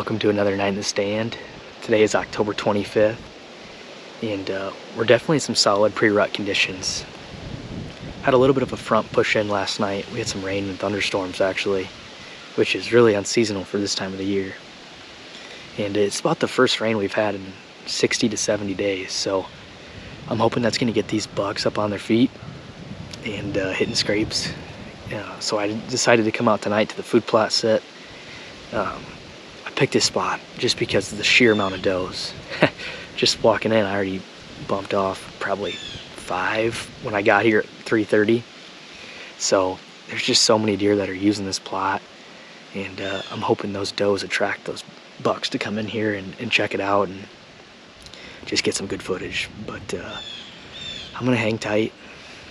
welcome to another night in the stand. Today is October 25th, and we're definitely in some solid pre-rut conditions. Had a little bit of a front push in last night. We had some rain and thunderstorms actually, which is really unseasonal for this time of the year. And it's about the first rain we've had in 60 to 70 days, so I'm hoping that's going to get these bucks up on their feet and hitting scrapes. So I decided to come out tonight to the food plot set. I picked this spot just because of the sheer amount of does. Just walking in, I already bumped off probably 5 when I got here at 3:30. So there's just so many deer that are using this plot, and I'm hoping those does attract those bucks to come in here and check it out and just get some good footage. But I'm gonna hang tight.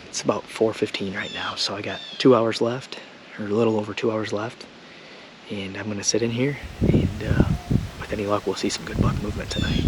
It's about 4:15 right now, so I got 2 hours left, or a little over 2 hours left, and I'm gonna sit in here, and with any luck we'll see some good buck movement tonight.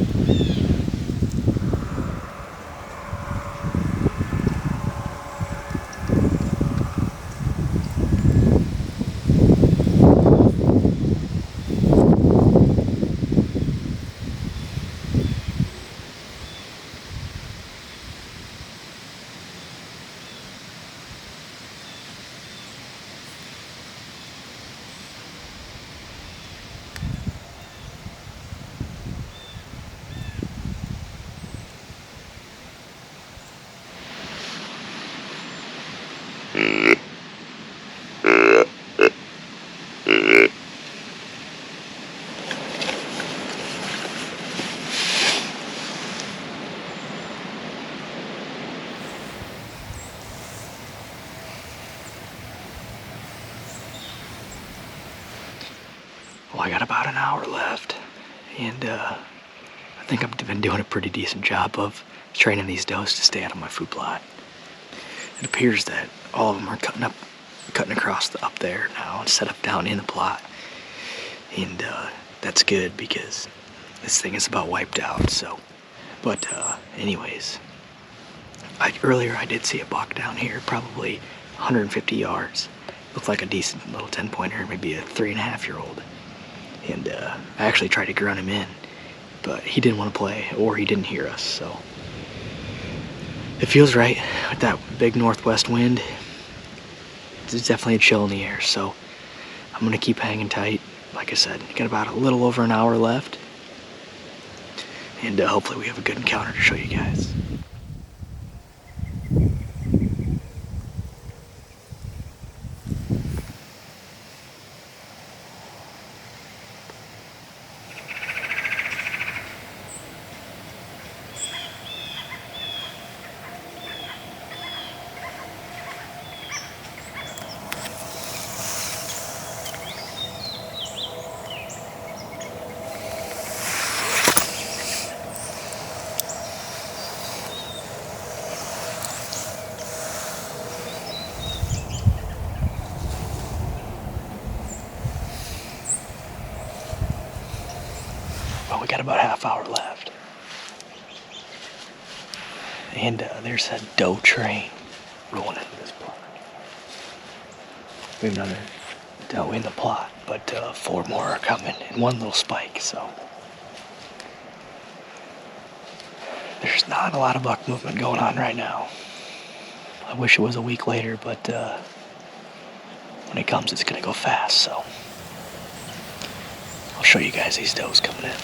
Well, I got about an hour left, and I think I've been doing a pretty decent job of training these does to stay out of my food plot. It appears that all of them are cutting across up there now instead of down in the plot, and that's good because this thing is about wiped out. So, but anyways, earlier I did see a buck down here, probably 150 yards. Looked like a decent little 10-pointer, maybe a 3.5-year-old. And I actually tried to grunt him in, but he didn't want to play, or he didn't hear us. So it feels right with that big northwest wind. There's definitely a chill in the air, so I'm gonna keep hanging tight. Like I said, got about a little over an hour left, and hopefully we have a good encounter to show you guys. Well, we got about a half hour left. And there's a doe train rolling into this plot. We have another doe in the plot, but 4 more are coming, and 1 little spike, so there's not a lot of buck movement going on right now. I wish it was a week later, but when it comes, it's gonna go fast, so I'll show you guys these does coming in.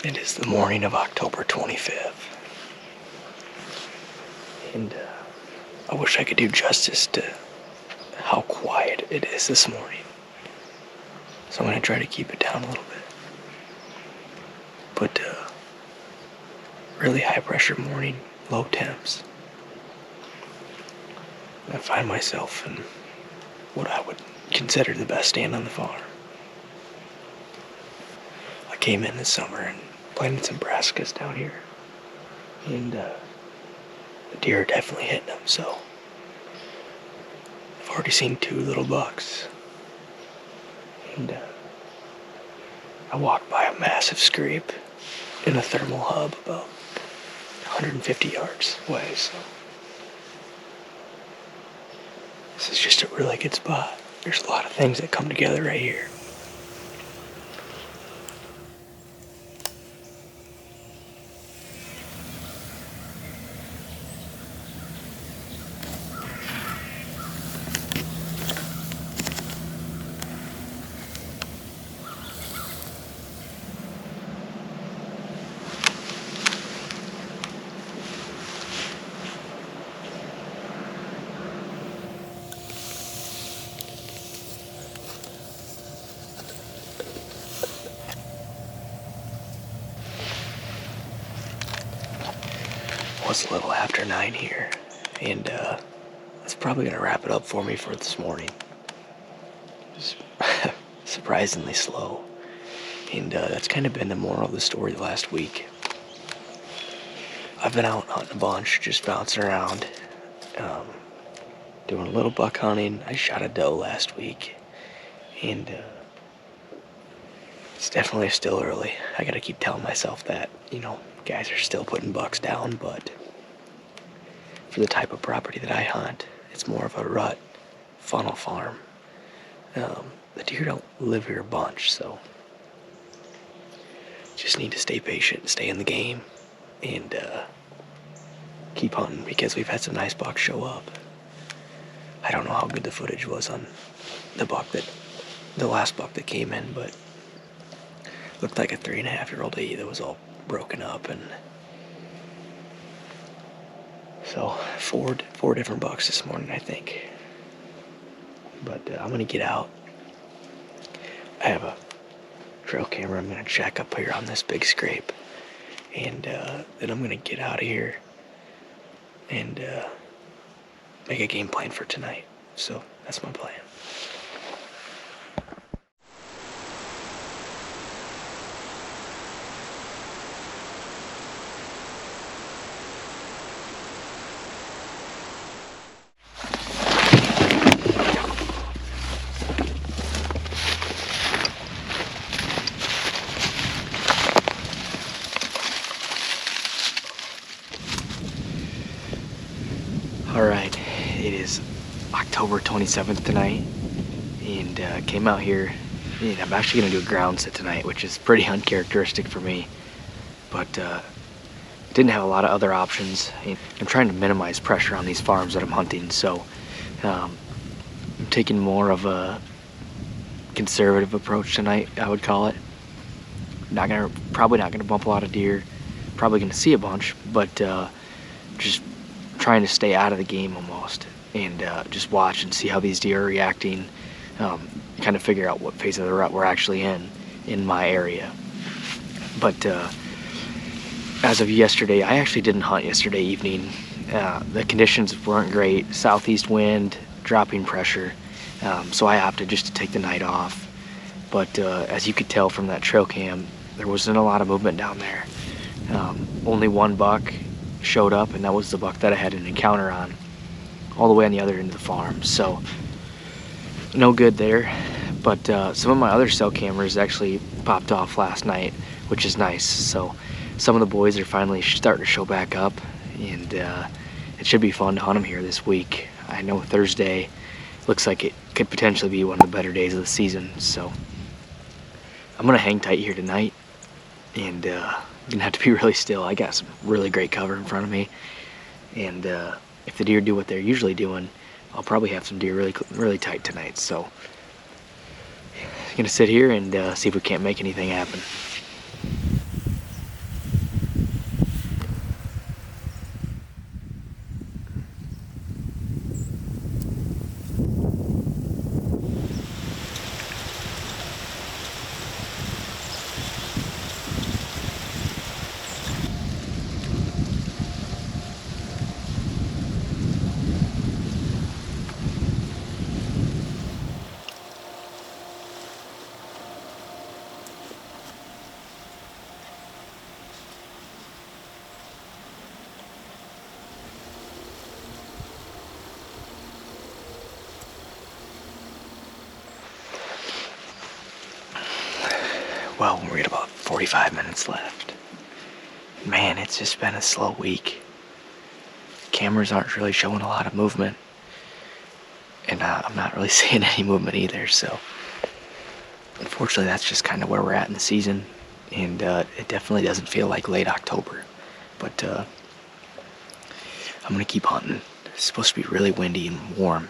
It is the morning of October 25th. And I wish I could do justice to how quiet it is this morning. So I'm going to try to keep it down a little bit. But really high pressure morning, low temps. I find myself in what I would consider the best stand on the farm. I came in this summer and planted some brassicas down here. And the deer are definitely hitting them, so I've already seen 2 little bucks. And I walked by a massive scrape in a thermal hub about 150 yards away, so this is just a really good spot. There's a lot of things that come together right here. It's a little after 9 here, and that's probably going to wrap it up for me for this morning. Just surprisingly slow, and that's kind of been the moral of the story the last week. I've been out hunting a bunch, just bouncing around, doing a little buck hunting. I shot a doe last week, and it's definitely still early. I got to keep telling myself that, guys are still putting bucks down, but for the type of property that I hunt, it's more of a rut funnel farm. The deer don't live here a bunch, so just need to stay patient, stay in the game, and keep hunting, because we've had some nice bucks show up. I don't know how good the footage was on the last buck that came in, but looked like a 3.5-year-old A that was all broken up, and so four different bucks this morning, I think. But I'm gonna get out. I have a trail camera. I'm gonna check up here on this big scrape, and then I'm gonna get out of here and make a game plan for tonight. So that's my plan. Alright, it is October 27th tonight, and came out here, and I'm actually going to do a ground sit tonight, which is pretty uncharacteristic for me, but didn't have a lot of other options. I'm trying to minimize pressure on these farms that I'm hunting, so I'm taking more of a conservative approach tonight, I would call it. Probably not gonna bump a lot of deer, probably gonna see a bunch, but just trying to stay out of the game almost, and just watch and see how these deer are reacting, kind of figure out what phase of the rut we're actually in my area. But as of yesterday, I actually didn't hunt yesterday evening. The conditions weren't great, southeast wind, dropping pressure, so I opted just to take the night off. But as you could tell from that trail cam, there wasn't a lot of movement down there. Only one buck showed up, and that was the buck that I had an encounter on, all the way on the other end of the farm. So no good there. But some of my other cell cameras actually popped off last night, which is nice. So some of the boys are finally starting to show back up, and it should be fun to hunt them here this week. I know Thursday looks like it could potentially be one of the better days of the season, so I'm gonna hang tight here tonight, and gonna have to be really still. I got some really great cover in front of me, and if the deer do what they're usually doing, I'll probably have some deer really tight tonight. So I'm gonna sit here and see if we can't make anything happen. Well, we're at about 45 minutes left. Man, it's just been a slow week. Cameras aren't really showing a lot of movement, and I'm not really seeing any movement either, so unfortunately that's just kind of where we're at in the season, and it definitely doesn't feel like late October, but I'm gonna keep hunting. It's supposed to be really windy and warm,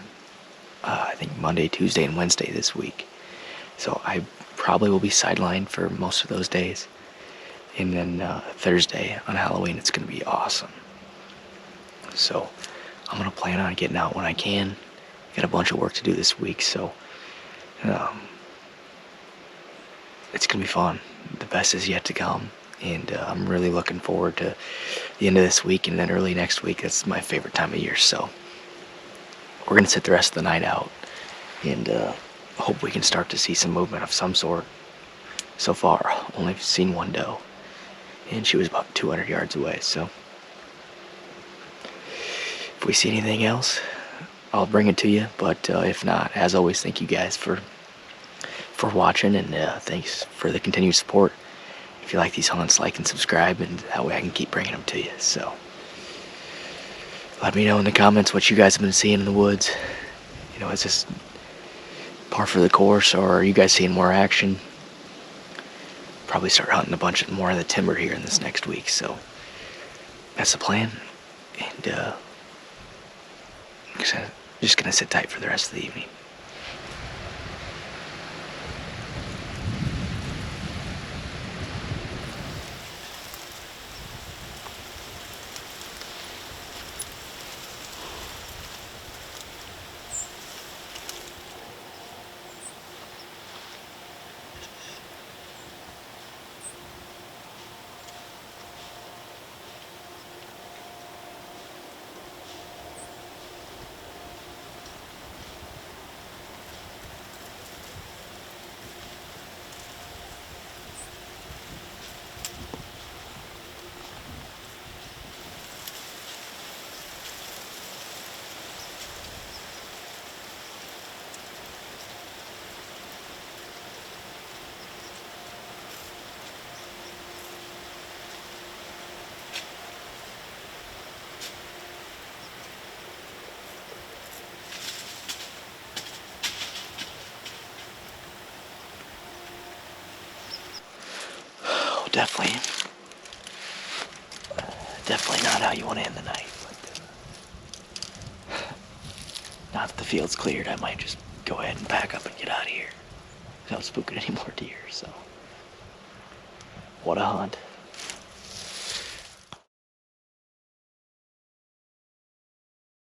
I think Monday, Tuesday, and Wednesday this week, so I probably will be sidelined for most of those days, and then Thursday on Halloween it's gonna be awesome. So I'm gonna plan on getting out when I can. Got a bunch of work to do this week, so it's gonna be fun. The best is yet to come, and I'm really looking forward to the end of this week and then early next week. That's my favorite time of year, so we're gonna sit the rest of the night out and hope we can start to see some movement of some sort. So far, only seen one doe, and she was about 200 yards away, so if we see anything else, I'll bring it to you, but if not, as always, thank you guys for watching, and thanks for the continued support. If you like these hunts, like and subscribe, and that way I can keep bringing them to you. So let me know in the comments what you guys have been seeing in the woods. You know, is this par for the course, or are you guys seeing more action? Probably start hunting a bunch more of the timber here in this next week, so that's the plan, and just gonna sit tight for the rest of the evening. Definitely not how you want to end the night, but now that the field's cleared, I might just go ahead and pack up and get out of here. I'm spooking any more deer, so what a hunt.